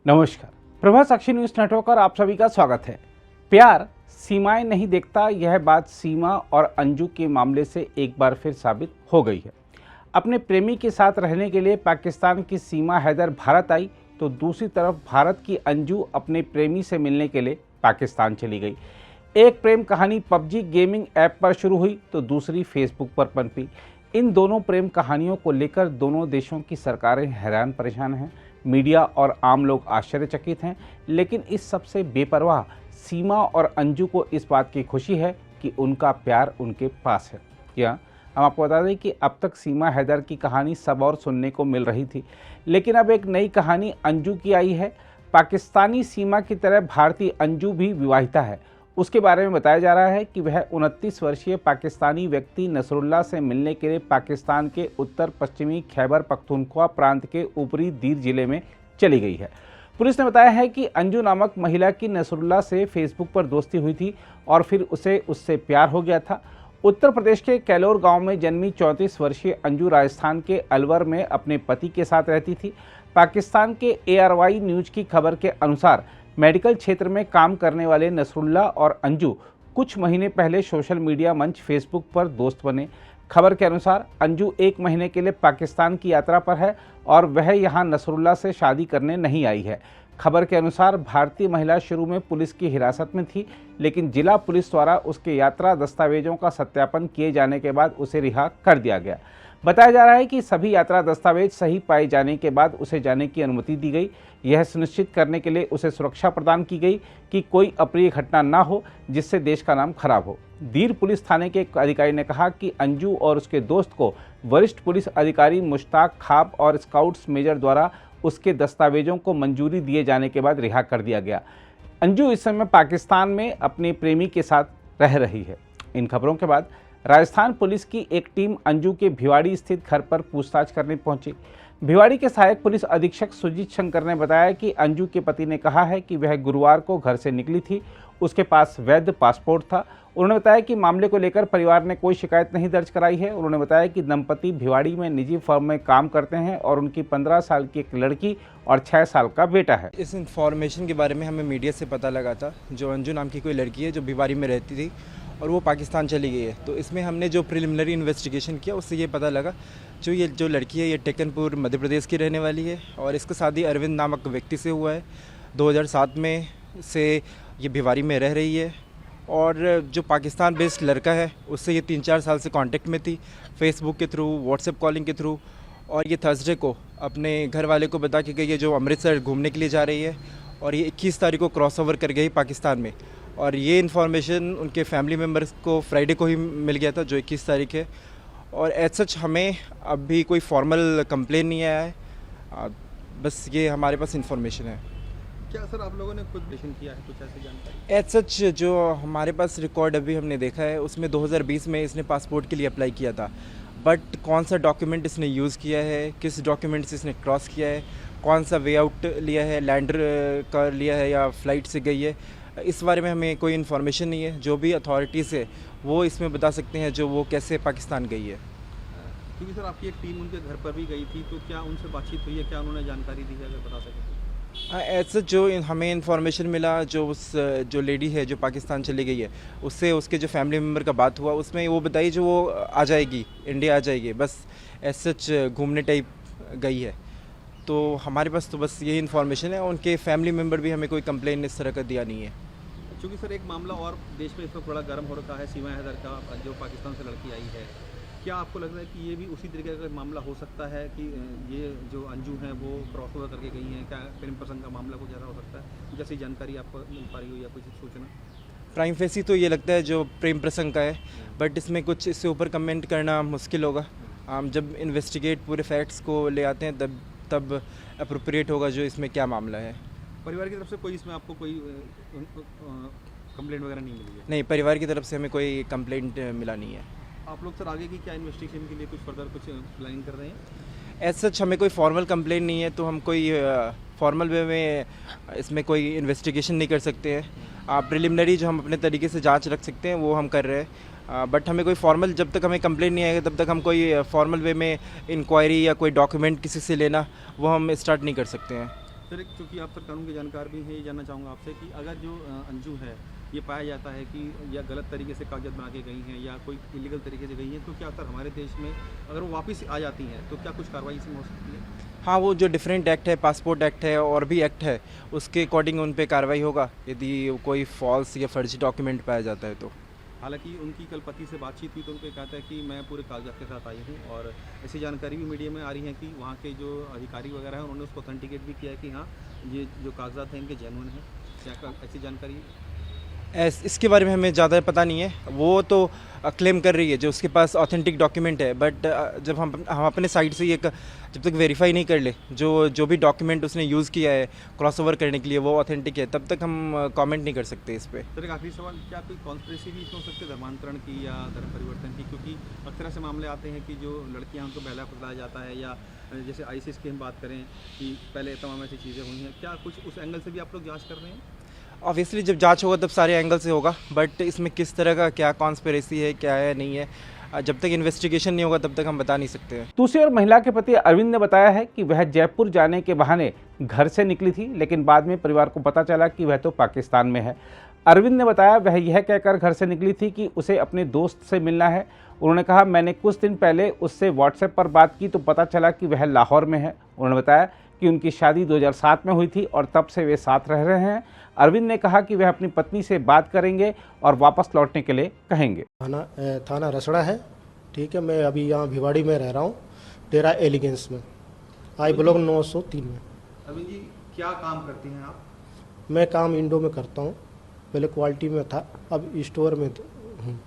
नमस्कार, प्रभा साक्षी news network और आप सभी का स्वागत है। प्यार सीमाएं नहीं देखता, यह बात सीमा और अंजू के मामले से एक बार फिर साबित हो गई है। अपने प्रेमी के साथ रहने के लिए पाकिस्तान की सीमा हैदर भारत आई, तो दूसरी तरफ भारत की अंजू अपने प्रेमी से मिलने के लिए पाकिस्तान चली गई। एक प्रेम कहानी पबजी गेमिंग ऐप पर शुरू हुई तो दूसरी फेसबुक पर पनपी। इन दोनों प्रेम कहानियों को लेकर दोनों देशों की सरकारें हैरान परेशान हैं, मीडिया और आम लोग आश्चर्यचकित हैं। लेकिन इस सबसे बेपरवाह सीमा और अंजू को इस बात की खुशी है कि उनका प्यार उनके पास है। क्या हम आपको बता दें कि अब तक सीमा हैदर की कहानी सब और सुनने को मिल रही थी, लेकिन अब एक नई कहानी अंजू की आई है। पाकिस्तानी सीमा की तरह भारतीय अंजू भी विवाहिता है। उसके बारे में बताया जा रहा है कि वह 29 वर्षीय पाकिस्तानी व्यक्ति नसरुल्लाह से मिलने के लिए पाकिस्तान के उत्तर पश्चिमी खैबर पख्तूनख्वा प्रांत के ऊपरी दीर जिले में चली गई है। पुलिस ने बताया है कि अंजू नामक महिला की नसरुल्लाह से फेसबुक पर दोस्ती हुई थी और फिर उससे प्यार हो गया था। उत्तर प्रदेश के कैलोर गांव में जन्मी 34 वर्षीय अंजू राजस्थान के अलवर में अपने पति के साथ रहती थी। पाकिस्तान के ARY न्यूज की खबर के अनुसार मेडिकल क्षेत्र में काम करने वाले नसरुल्लाह और अंजू कुछ महीने पहले सोशल मीडिया मंच फेसबुक पर दोस्त बने। खबर के अनुसार अंजू 1 महीने के लिए पाकिस्तान की यात्रा पर है और वह यहां नसरुल्लाह से शादी करने नहीं आई है। खबर के अनुसार भारतीय महिला शुरू में पुलिस की हिरासत में थी, लेकिन जिला पुलिस द्वारा उसके यात्रा दस्तावेजों का सत्यापन किए जाने के बाद उसे रिहा कर दिया गया। बताया जा रहा है कि सभी यात्रा दस्तावेज सही पाए जाने के बाद उसे जाने की अनुमति दी गई। यह सुनिश्चित करने के लिए उसे सुरक्षा प्रदान की गई कि कोई अप्रिय घटना न हो जिससे देश का नाम खराब हो। दीर पुलिस थाने के एक अधिकारी ने कहा कि अंजू और उसके दोस्त को वरिष्ठ पुलिस अधिकारी मुश्ताक खाब और स्काउट्स मेजर द्वारा उसके दस्तावेजों को मंजूरी दिए जाने के बाद रिहा कर दिया गया। अंजू इस समय पाकिस्तान में अपने प्रेमी के साथ रह रही है। इन खबरों के बाद राजस्थान पुलिस की एक टीम अंजू के भिवाड़ी स्थित घर पर पूछताछ करने पहुंची। भिवाड़ी के सहायक पुलिस अधीक्षक सुजीत शंकर ने बताया कि अंजू के पति ने कहा है कि वह गुरुवार को घर से निकली थी, उसके पास वैध पासपोर्ट था। उन्होंने बताया कि मामले को लेकर परिवार ने कोई शिकायत नहीं दर्ज कराई है। उन्होंने बताया कि दंपति भिवाड़ी में निजी फर्म में काम करते हैं और उनकी 15 साल की एक लड़की और 6 साल का बेटा है। इस इंफॉर्मेशन के बारे में हमें मीडिया से पता लगा था। जो अंजू नाम की कोई लड़की है जो भिवाड़ी में रहती थी और वो पाकिस्तान चली गई है, तो इसमें हमने जो प्रिलिमिनरी इन्वेस्टिगेशन किया उससे ये पता लगा जो लड़की है ये टेकनपुर मध्य प्रदेश की रहने वाली है और इसका शादी अरविंद नामक व्यक्ति से हुआ है। 2007 में से ये भिवाड़ी में रह रही है और जो पाकिस्तान बेस्ड लड़का है उससे ये 3-4 साल से कांटेक्ट में थी, फेसबुक के थ्रू, व्हाट्सएप कॉलिंग के थ्रू। और ये थर्सडे को अपने घर वाले को बता के गई है जो अमृतसर घूमने के लिए जा रही है और ये 21 तारीख को क्रॉस ओवर कर गई पाकिस्तान में। और ये इन्फॉर्मेशन उनके फैमिली मेम्बर्स को फ्राइडे को ही मिल गया था जो 21 तारीख है। और एज सच हमें अभी कोई फॉर्मल कंप्लेन नहीं आया है, बस ये हमारे पास इन्फॉर्मेशन है। क्या सर आप लोगों ने खुद पेशन किया है कुछ ऐसी जानकारी? एज सच जो हमारे पास रिकॉर्ड अभी हमने देखा है उसमें 2020 में इसने पासपोर्ट के लिए अप्लाई किया था, बट कौन सा डॉक्यूमेंट इसने यूज़ किया है, किस डॉक्यूमेंट से इसने क्रॉस किया है, कौन सा वे आउट लिया है, लैंडर का लिया है या फ़्लाइट से गई है, इस बारे में हमें कोई इन्फॉर्मेशन नहीं है। जो भी अथॉरिटीज़ है वो इसमें बता सकते हैं जो वो कैसे पाकिस्तान गई है। क्योंकि सर आपकी एक टीम उनके घर पर भी गई थी, तो क्या उनसे बातचीत हुई है, क्या उन्होंने जानकारी दी है, अगर बता सकें? ऐसा जो हमें इन्फॉर्मेशन मिला जो लेडी है जो पाकिस्तान चली गई है उससे उसके जो फैमिली मेम्बर का बात हुआ उसमें वो बताई जो वो आ जाएगी, इंडिया आ जाएगी, बस ऐसा सच घूमने टाइप गई है। तो हमारे पास तो बस यही इन्फॉर्मेशन है। उनके फैमिली मेम्बर भी हमें कोई कंप्लेन इस तरह का दिया नहीं है। क्योंकि सर एक मामला और देश में इस वक्त बड़ा गर्म हो रखा है, सीमा हैदर का, जो पाकिस्तान से लड़की आई है। क्या आपको लग रहा है कि ये भी उसी तरीके का मामला हो सकता है कि ये जो अंजू हैं वो क्रॉस ओवर करके गई हैं? क्या प्रेम प्रसंग का मामला कुछ ज़्यादा हो सकता है? जैसी जानकारी आपको मिल पा रही हो या कुछ सूचना? प्राइम फेसी तो ये लगता है जो प्रेम प्रसंग का है, बट इसमें कुछ इससे ऊपर कमेंट करना मुश्किल होगा। हम जब इन्वेस्टिगेट पूरे फैक्ट्स को ले आते हैं तब अप्रोप्रिएट होगा जो इसमें क्या मामला है। परिवार की तरफ से कोई इसमें आपको कोई कंप्लेंट वगैरह नहीं मिली है? नहीं, परिवार की तरफ से हमें कोई कंप्लेंट मिला नहीं है। आप लोग सर आगे की क्या इन्वेस्टिगेशन के लिए कुछ फर्दर कुछ प्लानिंग कर रहे हैं? एज सच हमें कोई फॉर्मल कंप्लेंट नहीं है, तो हम कोई फॉर्मल वे में इसमें कोई इन्वेस्टिगेशन नहीं कर सकते हैं। प्रिलिमिनरी जो हम अपने तरीके से जांच रख सकते हैं वो हम कर रहे हैं, बट हमें कोई फॉर्मल, जब तक हमें कंप्लेंट नहीं आएगा तब तक हम कोई फॉर्मल वे में इंक्वायरी या कोई डॉक्यूमेंट किसी से लेना वो हम स्टार्ट नहीं कर सकते हैं। सर चूँकि आप सर कानून के जानकार भी हैं, ये जानना चाहूँगा आपसे कि अगर जो अंजू है ये पाया जाता है कि या गलत तरीके से कागजात बना के गई हैं या कोई इलीगल तरीके से गई हैं, तो क्या सर हमारे देश में अगर वो वापस आ जाती हैं तो क्या कुछ कार्रवाई इसमें हो सकती है? हाँ, वो जो डिफरेंट एक्ट है, पासपोर्ट एक्ट है और भी एक्ट है, उसके अकॉर्डिंग उन पे कार्रवाई होगा यदि कोई फॉल्स या फर्जी डॉक्यूमेंट पाया जाता है तो। हालांकि उनकी कल पति से बातचीत हुई तो उनको कहता है कि मैं पूरे कागजात के साथ आई हूँ, और ऐसी जानकारी भी मीडिया में आ रही है कि वहाँ के जो अधिकारी वगैरह हैं उन्होंने उसको ऑथेंटिकेट भी किया है कि हाँ ये जो कागजात हैं इनके जेन्युइन हैं। क्या ऐसी जानकारी? इसके बारे में हमें ज़्यादा पता नहीं है, वो तो क्लेम कर रही है जो उसके पास ऑथेंटिक डॉक्यूमेंट है, बट जब हम अपने साइड से ये जब तक वेरीफाई नहीं कर ले जो भी डॉक्यूमेंट उसने यूज़ किया है क्रॉस ओवर करने के लिए वो ऑथेंटिक है, तब तक हम कमेंट नहीं कर सकते इस पर। सर एक आखिरी सवाल, क्या कोई कॉन्स्पिरेसी भी इसमें हो सकती है धर्मांतरण की या धर्म परिवर्तन की? क्योंकि अक्सर ऐसे मामले आते हैं कि जो लड़कियां उनको बहला फुसलाया जाता है, या जैसे आईसिस की हम बात करें कि पहले तमाम ऐसी चीज़ें हुई हैं, क्या कुछ उस एंगल से भी आप लोग जांच कर रहे हैं? ऑब्वियसली जब जांच होगा तब सारे एंगल से होगा, बट इसमें किस तरह का क्या कॉन्स्पिरेसी है क्या है नहीं है, जब तक इन्वेस्टिगेशन नहीं होगा तब तक हम बता नहीं सकते हैं। दूसरी ओर महिला के पति अरविंद ने बताया है कि वह जयपुर जाने के बहाने घर से निकली थी, लेकिन बाद में परिवार को पता चला कि वह तो पाकिस्तान में है। अरविंद ने बताया वह यह कहकर घर से निकली थी कि उसे अपने दोस्त से मिलना है। उन्होंने कहा मैंने कुछ दिन पहले उससे व्हाट्सएप पर बात की तो पता चला कि वह लाहौर में है। उन्होंने बताया कि उनकी शादी 2007 में हुई थी और तब से वे साथ रह रहे हैं। अरविंद ने कहा कि वह अपनी पत्नी से बात करेंगे और वापस लौटने के लिए कहेंगे। थाना रसड़ा है, ठीक है। मैं अभी यहाँ भिवाड़ी में रह रहा हूँ, डेरा एलिगेंस में, आई ब्लॉक 903 में। अरविंद जी क्या काम करते हैं आप? मैं काम इंडो में करता हूँ, पहले क्वालिटी में था, अब स्टोर में हूँ।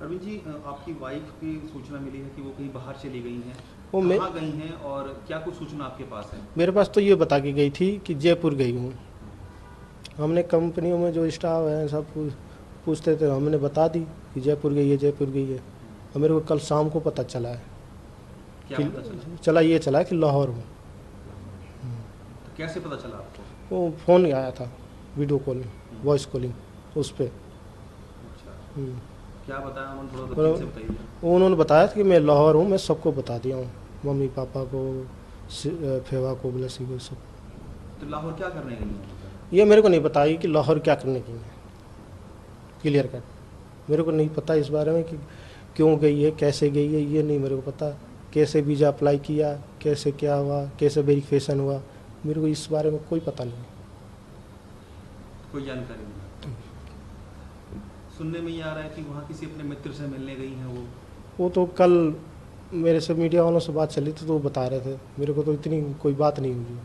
अरविंद जी आपकी वाइफ की सूचना मिली है कि वो कहीं बाहर चली गई हैं, वो कहाँ गई हैं और क्या कुछ सूचना आपके पास है? मेरे पास तो ये बता के गई थी कि जयपुर गई हूँ। हमने कंपनियों में जो स्टाफ है सब पूछते थे, हमने बता दी कि जयपुर गई है, जयपुर गई है। और मेरे को कल शाम को पता चला है क्या कि पता चला कि लाहौर में। तो कैसे पता चला आपको? वो फ़ोन आया था, वीडियो कॉलिंग, वॉइस कॉलिंग, उस पर। अच्छा, क्या बताया उन्होंने, थोड़ा तफसील से बताइए। उन्होंने बताया था कि मैं लाहौर हूँ, मैं सबको बता दिया हूँ, मम्मी पापा को, फेवा को, ब्लेसी को, सब। तो लाहौर क्या करने गई हैं? ये मेरे को नहीं बताई कि लाहौर क्या करने की है, क्लियर कट। मेरे को नहीं पता इस बारे में कि क्यों गई है, कैसे गई है, ये नहीं मेरे को पता। कैसे वीज़ा अप्लाई किया, कैसे क्या हुआ, कैसे वेरिफिकेशन हुआ, मेरे को इस बारे में कोई पता नहीं। कोई जानकारी नहीं? सुनने में ये आ रहा है कि वहाँ किसी अपने मित्र से मिलने गई हैं वो तो कल मेरे से मीडिया वालों से बात चली थी तो वो बता रहे थे, मेरे को तो इतनी कोई बात नहीं हुई।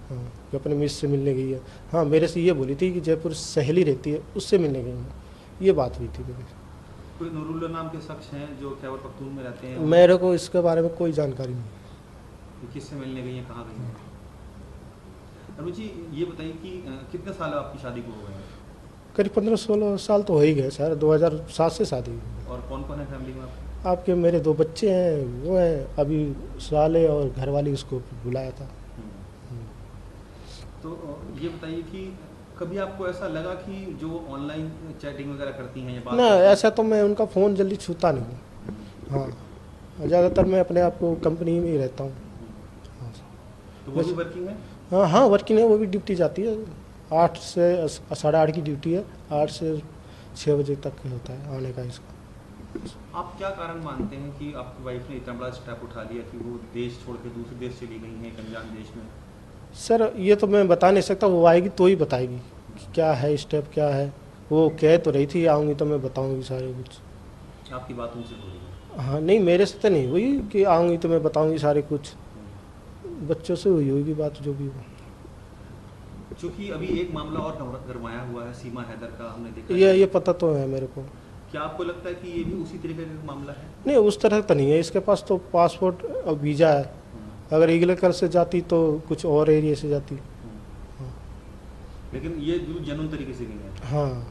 हाँ, कि अपने मिस से मिलने गई है। हाँ, मेरे से ये बोली थी कि जयपुर सहेली रहती है, उससे मिलने गई है, ये बात हुई थी मेरी। कोई नूरुल्लाह नाम के शख्स हैं जो खैबर पख्तून में रहते हैं? मेरे को इसके बारे में कोई जानकारी नहीं। किससे मिलने गई हैं, कहाँ गई हैं? अरुण जी ये बताइए कि कितने साल आपकी शादी को हो गए हैं? करीब 15-16 साल तो हो ही गए सर, 2007 से शादी हुई। और कौन कौन है फैमिली में आपके? आपके मेरे 2 बच्चे हैं, वो हैं अभी साले, और घरवाली उसको बुलाया था। तो ये बताइए कि कभी आपको ऐसा लगा कि जो ऑनलाइन चैटिंग वगैरह करती हैं या बात ना, करती हैं? ऐसा तो मैं उनका फ़ोन जल्दी छूता नहीं। हाँ, ज़्यादातर मैं अपने आप को कंपनी में ही रहता हूँ। तो वो भी वर्किंग है? हाँ हाँ, वर्किंग है, वो भी ड्यूटी जाती है, 8 से 8:30 की ड्यूटी है, 8 से 6 बजे तक होता है आने का इसका। आप क्या कारण मानते हैं कि आपकी वाइफ ने इतना बड़ा स्टेप उठा लिया कि वो देश छोड़ के दूसरे देश चली गई हैं, एक अनजान देश में? सर ये तो मैं बता नहीं सकता, वो आएगी तो ही बताएगी कि क्या है स्टेप, क्या है। वो कह तो रही थी आऊँगी तो मैं बताऊँगी सारे कुछ। आपकी बात उनसे हो रही है? हाँ नहीं, मेरे से तो नहीं हुई कि आऊँगी तो मैं बताऊँगी सारे कुछ, बच्चों से हुई होगी बात जो भी हो। क्योंकि अभी एक मामला और गरमाया हुआ है सीमा हैदर का, हमने देखा। ये पता तो है मेरे को। क्या आपको लगता है कि ये भी उसी तरीके का मामला है? नहीं, उस तरह तो नहीं है, इसके पास तो पासपोर्ट और वीज़ा है। अगर इगलेकर से जाती तो कुछ और एरिया से जाती। लेकिन ये जनून तरीके से गई है। हाँ,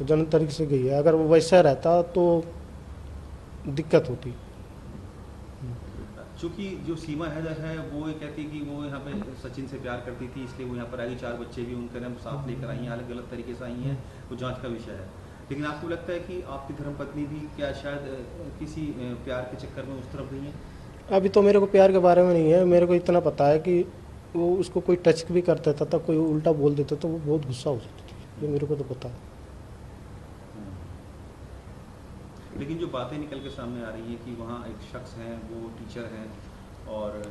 जनून तरीके से गई है, अगर वो वैसा रहता तो दिक्कत होती। चूँकि जो सीमा हैदर है वो ये कहती है कि वो यहाँ पे सचिन से प्यार करती थी, इसलिए वो यहाँ पर आई। 4 बच्चे भी उनके नाम साथ लेकर आई हैं, हालांकि गलत तरीके से आई हैं, वो जांच का विषय है। लेकिन आपको लगता है कि आपकी धर्मपत्नी भी क्या शायद किसी प्यार के चक्कर में उस तरफ गई हैं? अभी तो मेरे को प्यार के बारे में नहीं है, मेरे को इतना पता है कि वो उसको कोई टच भी कर देता था, कोई उल्टा बोल देता तो वो बहुत गुस्सा हो जाती थी, ये मेरे को तो पता है। लेकिन जो बातें निकल के सामने आ रही हैं कि वहाँ एक शख्स हैं, वो टीचर हैं और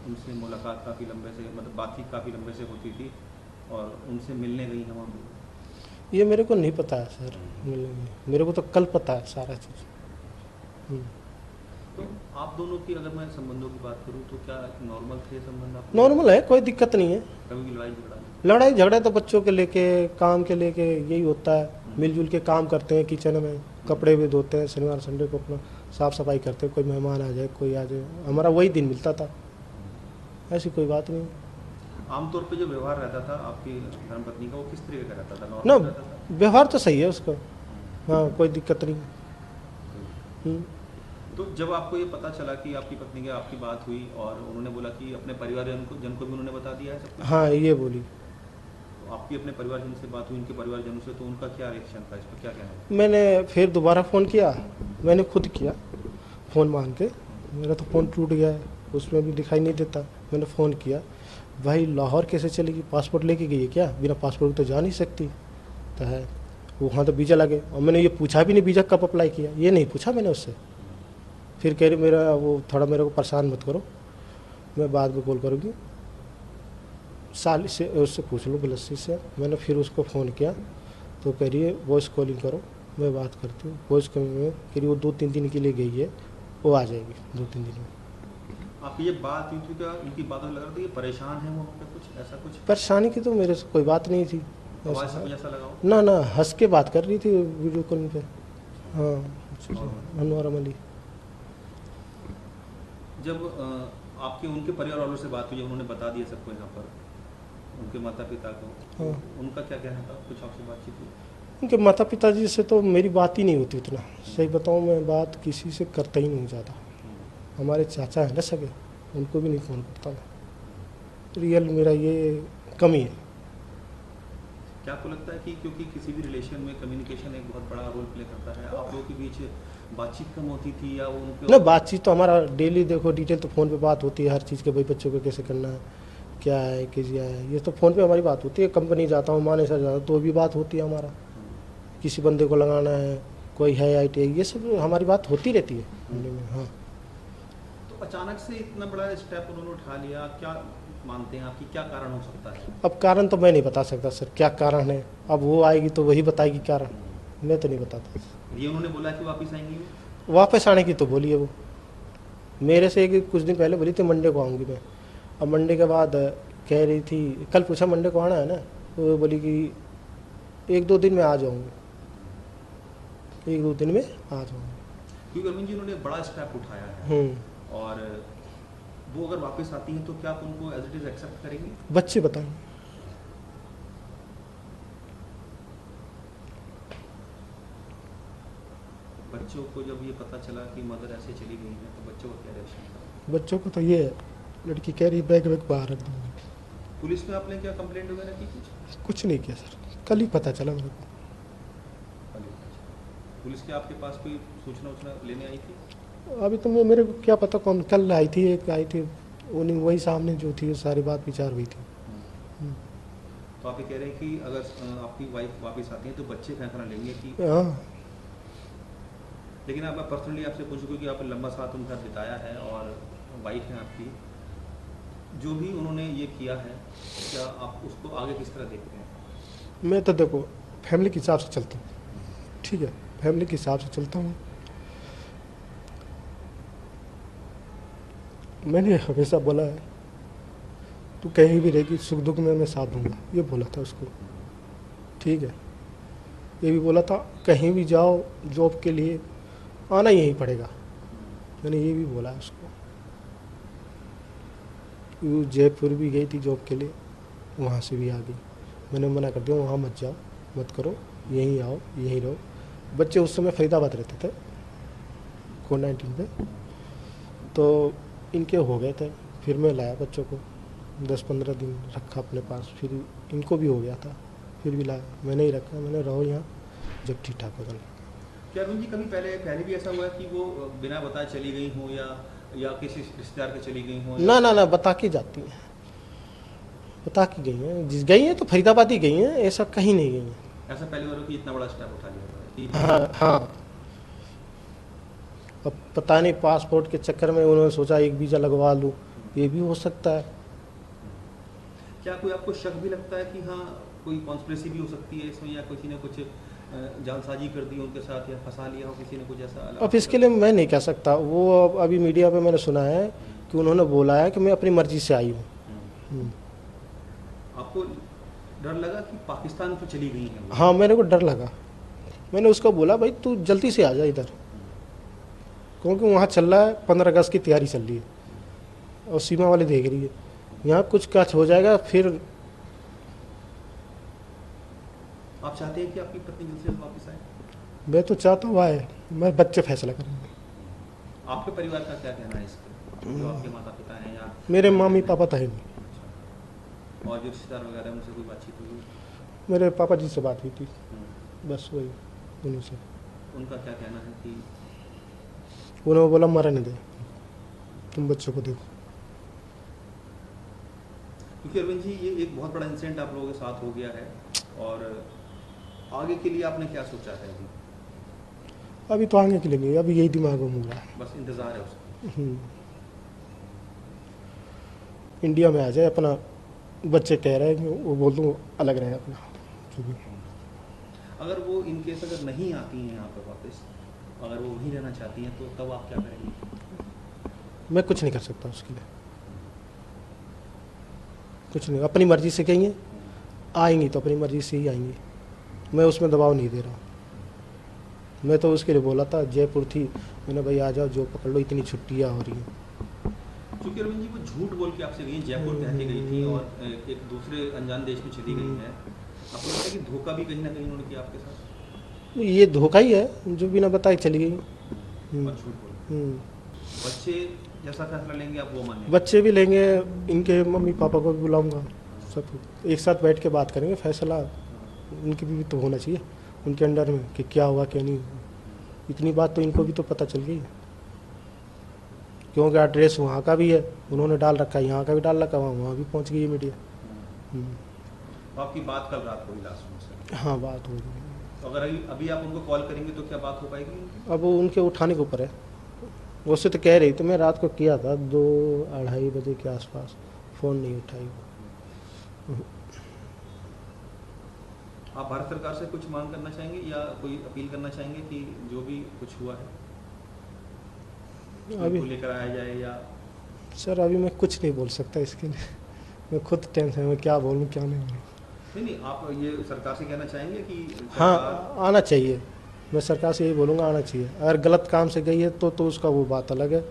उनसे मुलाकात काफ़ी लंबे से, मतलब बातचीत काफ़ी लंबे से होती थी और उनसे मिलने गई हैं वहाँ पे। ये मेरे को नहीं पता है सर, मेरे को तो कल पता है सारा चीज़। तो आप दोनों की अगर मैं संबंधों की बात करूँ तो क्या नॉर्मल थे संबंध आप? नॉर्मल है, कोई दिक्कत नहीं है। कभी की लड़ाई झगड़ा नहीं? लड़ाई झगड़ा तो बच्चों के लेके, काम के लेके यही होता है। मिलजुल के काम करते हैं, किचन में कपड़े भी धोते हैं, शनिवार संडे को अपना साफ सफाई करते हैं, कोई मेहमान आ जाए कोई आ जाए, हमारा वही दिन मिलता था, ऐसी कोई बात नहीं। आमतौर पे जो व्यवहार रहता था आपकी धर्मपत्नी का, वो किस तरीके का रहता था? ना नॉर्मल रहता था? व्यवहार तो सही है उसका, हाँ कोई दिक्कत नहीं। तो जब आपको ये पता चला कि आपकी पत्नी के आपकी बात हुई और उन्होंने बोला कि अपने परिवारजन को भी उन्होंने बता दिया है सब कुछ? हाँ ये बोली। तो आपकी अपने परिवारजन से बात हुई, उनके परिवारजनों से, तो उनका क्या रिएक्शन था इस पर, क्या कहना है? मैंने फिर दोबारा फ़ोन किया, मैंने खुद किया फ़ोन मान के, मेरा तो फ़ोन टूट गया है, उसमें भी दिखाई नहीं देता। मैंने फ़ोन किया, भाई लाहौर कैसे चलेगी, पासपोर्ट लेके गई है क्या? बिना पासपोर्ट तो जा नहीं सकती। तो है वहाँ तो वीज़ा लगे, और मैंने ये पूछा भी नहीं वीज़ा कब अप्लाई किया, ये नहीं पूछा मैंने उससे। फिर कह रही मेरा वो थोड़ा मेरे को परेशान मत करो, मैं बाद में कॉल करूँगी, साल से उससे पूछ लूँ गलती से। मैंने फिर उसको फ़ोन किया तो कह रही है वॉइस कॉलिंग करो, मैं बात करती हूँ। वॉइस कॉलिंग में कह रही वो 2-3 दिन के लिए गई है, वो आ जाएगी 2-3 दिन में। आपकी ये बात हुई थी क्या? उनकी बातों लग रहा था कि परेशान है वो पे, कुछ ऐसा कुछ परेशानी की तो मेरे से कोई बात नहीं थी, आवाज़ से कुछ ऐसा लगा हो? ना हंस के बात कर रही थी वीडियो कॉलिंग पे। हाँ नॉर्मली। जब आपके उनके परिवार वालों से बात हुई, जब उन्होंने बता दिया सबको यहाँ पर, उनके माता पिता को, हाँ। उनका क्या कहना था? कुछ आपसे बातचीत हुई? उनके माता पिताजी से तो मेरी बात ही नहीं होती उतना, सही बताऊँ मैं बात किसी से करता ही नहीं ज़्यादा। हमारे चाचा हैं ना सगे, उनको भी नहीं फ़ोन करता मैं, रियल मेरा ये कमी है। क्या आपको लगता है कि क्योंकि किसी भी रिलेशन में कम्युनिकेशन एक बहुत बड़ा रोल प्ले करता है, आप लोगों के बीच बातचीत कम होती थी या वो उनके? ना बातचीत तो हमारा डेली, देखो डिटेल तो फ़ोन पे बात होती है हर चीज़ के, भाई बच्चों को कैसे करना है, क्या है क्या है, ये तो फ़ोन पे हमारी बात होती है। कंपनी जाता हूँ, माने सर जाता हूँ तो भी बात होती है हमारा, किसी बंदे को लगाना है, कोई है ITI, ये सब हमारी बात होती रहती है फैमिली में। हाँ तो अचानक से इतना बड़ा स्टेप उन्होंने उठा लिया, क्या मानते हैं आपकी क्या कारण हो सकता है? अब कारण तो मैं नहीं बता सकता सर, क्या कारण है, अब वो आएगी तो वही बताएगी कारण, मैं तो नहीं बताता। ये उन्होंने बोला कि वापस आएंगी वो? वापस आने की तो बोली है वो, मेरे से कुछ दिन पहले बोली थी मंडे को आऊँगी मैं। अब मंडे के बाद कह रही थी, कल पूछा मंडे को आना है ना, तो वो बोली कि 1-2 दिन में आ जाऊँगी, 1-2 दिन में आ जाऊँगी। क्योंकि अरविंद जी उन्होंने बड़ा स्टेप उठाया है और वो अगर वापस आती हैं तो क्या आप उनको एज इट इज एक्सेप्ट करेंगे? बच्चे बताएंगे। बच्चों को जब ये पता चला कि मदर ऐसे चली गई है तो बच्चों का क्या रिएक्शन था? बच्चों को तो ये है, लड़की कह रही बैग बाहर रख दूँगी। पुलिस में आपने क्या कंप्लेंट वगैरह की? कुछ नहीं किया सर, कल ही पता चला मेरे को। पुलिस के आपके पास कोई सूचना उचना लेने आई थी? अभी तो मेरे को क्या पता कौन, कल आई थी एक आई थी, उन्हीं वही सामने जो थी सारी बात विचार हुई थी। तो आप ये कह रहे हैं कि अगर आपकी वाइफ वापस आती है तो बच्चे फैसला लेंगे कि? हाँ लेकिन अब मैं पर्सनली आपसे पूछूँ क्योंकि आपने लंबा साथ उनका बिताया है और वाइफ है आपकी, जो भी उन्होंने ये किया है, क्या आप उसको आगे किस तरह देखते हैं? मैं तो देखो फैमिली के हिसाब से चलता हूँ, ठीक है, फैमिली के हिसाब से चलता हूँ। मैंने हमेशा बोला है तू कहीं भी रहेगी सुख दुख में मैं साथ दूंगा, ये बोला था उसको, ठीक है। ये भी बोला था कहीं भी जाओ जॉब के लिए आना यहीं पड़ेगा, मैंने ये भी बोला उसको। वो जयपुर भी गई थी जॉब के लिए, वहाँ से भी आ गई, मैंने मना कर दिया वहाँ मत जाओ मत करो, यहीं आओ यहीं रहो। बच्चे उस समय फरीदाबाद रहते थे कोविड-19 पे, तो इनके हो गए थे, फिर मैं लाया बच्चों को 10-15 दिन रखा अपने पास, फिर इनको भी हो गया था, फिर भी लाया, मैंने ही रखा, मैंने रहो यहाँ जब ठीक ठाक हो जाए। क्या अरुण जी कभी पहले भी ऐसा हुआ है कि वो बिना बताए चली गई हो या किसी रिश्तेदार के चली गई हो? ना बता के जाती हैं, बता के गई हैं, जिस गई हैं तो फरीदाबाद ही गई हैं, ऐसा कहीं नहीं गई हैं। ऐसा पहली बार कि इतना बड़ा स्टेप उठा लिया था कि हाँ हाँ। अब पता नहीं पासपोर्ट के चक्कर में उन्होंने सोचा एक वीज़ा लगवा लूँ, ये भी हो सकता है। क्या कोई आपको शक भी लगता है कि हाँ कोई कॉन्स्पिरेसी भी हो सकती है इसमें, या किसी ने कुछ जालसाजी कर दी उनके साथ, या फंसा लिया हो किसी ने कुछ ऐसा अब इसके लिए मैं नहीं कह सकता। वो अभी मीडिया पे मैंने सुना है कि उन्होंने बोला है कि मैं अपनी मर्जी से आई हूँ। आपको डर लगा कि पाकिस्तान तो चली गई है वो? हाँ, मेरे को डर लगा। मैंने उसको बोला भाई तू जल्दी से आ जा इधर, क्योंकि वहाँ चल रहा है 15 अगस्त की तैयारी चल रही है और सीमा वाले देख रही है, यहाँ कुछ काच हो जाएगा फिर। आप चाहते हैं कि आपकी पत्नी जल्द से जल्द वापस आए? मैं तो चाहता हूँ आए, मैं बच्चे फैसला करेंगे। आपके परिवार का क्या कहना है इस पर, जो आपके माता पिता हैं या मेरे मम्मी पापा तो है नहीं। और जो रिश्तेदार वगैरह उनसे कोई बातचीत हुई? मेरे पापा जी से बात हुई थी, बस वही उन्हीं से। उनका क्या कहना है कि उन्होंने बोला मरने दे, तुम बच्चों को देखो। क्योंकि अरविंद जी ये एक बहुत बड़ा इंसिडेंट आप लोगों के साथ हो गया है, और आगे के लिए आपने क्या सोचा है अभी? अभी तो आगे के लिए नहीं, अभी यही दिमाग में मुड़ा है। बस इंतजार है उसका। इंडिया में आ जाए, अपना बच्चे कह रहे हैं वो बोल दूँ अलग रहे अपना जो भी। अगर वो इन केस अगर नहीं आती हैं यहाँ पर वापस, अगर वो वहीं रहना चाहती हैं, तो तब आप क्या करेंगे? मैं कुछ नहीं कर सकता उसके लिए, कुछ नहीं। अपनी मर्जी से कहेंगे आएंगी तो अपनी मर्जी से ही आएंगी, मैं उसमें दबाव नहीं दे रहा हूँ। मैं तो उसके लिए बोला था, जयपुर थी, मैंने भाई आ जाओ, जो पकड़ लो, इतनी छुट्टियाँ हो रही हैं। क्योंकि अरविंद जी वो झूठ बोल के आपसे गई, जयपुर कह के गई थी और एक दूसरे अनजान देश में चली गई है। आपको लगता है कि धोखा भी कहीं ना कहीं उन्होंने किया आपके साथ? ये धोखा ही है, जो बिना बताए चली गई। और झूठ बोल बच्चे जैसा फैसला लेंगे आप वो मानेंगे? बच्चे भी लेंगे, इनके मम्मी पापा को भी बुलाऊंगा, सब एक साथ बैठ के बात करेंगे, फैसला उनकी भी तो होना चाहिए, उनके अंडर में कि क्या हुआ क्या नहीं हुआ। इतनी बात तो इनको भी तो पता चल गई, क्योंकि एड्रेस वहाँ का भी है, उन्होंने डाल रखा है, यहाँ का भी डाल रखा है, वहाँ भी पहुँच गई है मीडिया। तो आपकी बात कल रात हुई लास्ट में? हाँ, बात हो गई। तो अगर अभी आप उनको कॉल करेंगे तो क्या बात हो पाएगी? अब वो उनके उठाने के ऊपर है। उससे तो कह रही थी, मैं रात को किया था 2-2:30 बजे के आसपास, फ़ोन नहीं उठाई वो। आप भारत सरकार से कुछ मांग करना चाहेंगे या कोई अपील करना चाहेंगे कि जो भी कुछ हुआ है अभी लेकर आया जाए? या सर अभी मैं कुछ नहीं बोल सकता इसके लिए, मैं खुद टेंशन में क्या बोलूँ क्या नहीं बोलूँ। नहीं, आप ये सरकार से कहना चाहेंगे कि हाँ, आना चाहिए। मैं सरकार से यही बोलूँगा, आना चाहिए। अगर गलत काम से गई है तो उसका वो बात अलग है,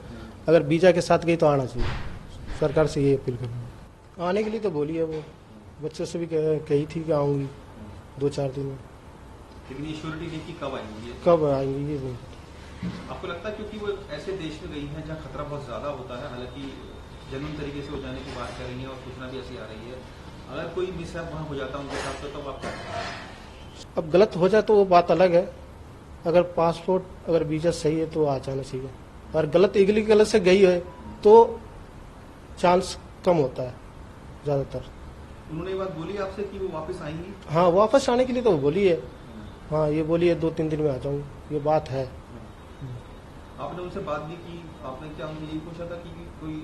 अगर वीज़ा के साथ गई तो आना चाहिए। सरकार से यही अपील करूँगा। आने के लिए तो बोली है वो, बच्चों से भी कही थी कि आऊँगी 2-4 दिन में। लेकिन ये श्योरिटी नहीं कि कब आएंगी? कब आएंगी ये वो। आपको लगता है क्योंकि वो ऐसे देश में गई हैं जहाँ खतरा बहुत ज़्यादा होता है, हालांकि जनून तरीके से हो जाने की बात कर रही हैं और सूचना भी ऐसी आ रही है, अगर कोई मिसहैप वहाँ हो जाता है उनके साथ तो तब आप क्या करेंगे? अब गलत हो जाए तो वो बात अलग है, अगर पासपोर्ट अगर वीज़ा सही है तो आ जाना चाहिए, और गलत इलीगल से गई है तो चांस कम होता है ज़्यादातर। उन्होंने ये बात बोली आपसे कि वो वापस आएंगी? हाँ, वापस आने के लिए तो वो बोली है। हाँ, ये बोली है 2-3 दिन में आ जाऊँगी, ये बात है। आपने उनसे बात भी की? आपने क्या उनसे यही पूछा था कि कोई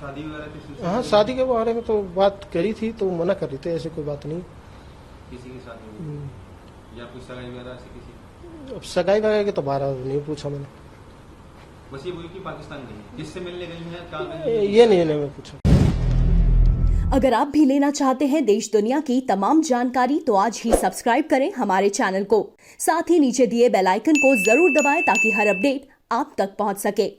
शादी वगैरह के सिलसिले हाँ, में? शादी के बारे में तो बात करी थी तो मना कर रही थी, ऐसी कोई बात नहीं। किसी के साथ होगी या कोई सगाई वगैरह ऐसी किसी? अब सगाई वगैरह के तो बारह नहीं पूछा मैंने, बस ये बोली कि पाकिस्तान गई हैं। किससे मिलने गई हैं, कहाँ गई हैं? ये नहीं मैं पूछा। अगर आप भी लेना चाहते हैं देश दुनिया की तमाम जानकारी तो आज ही सब्सक्राइब करें हमारे चैनल को। साथ ही नीचे दिए बेल आइकन को जरूर दबाएं ताकि हर अपडेट आप तक पहुंच सके।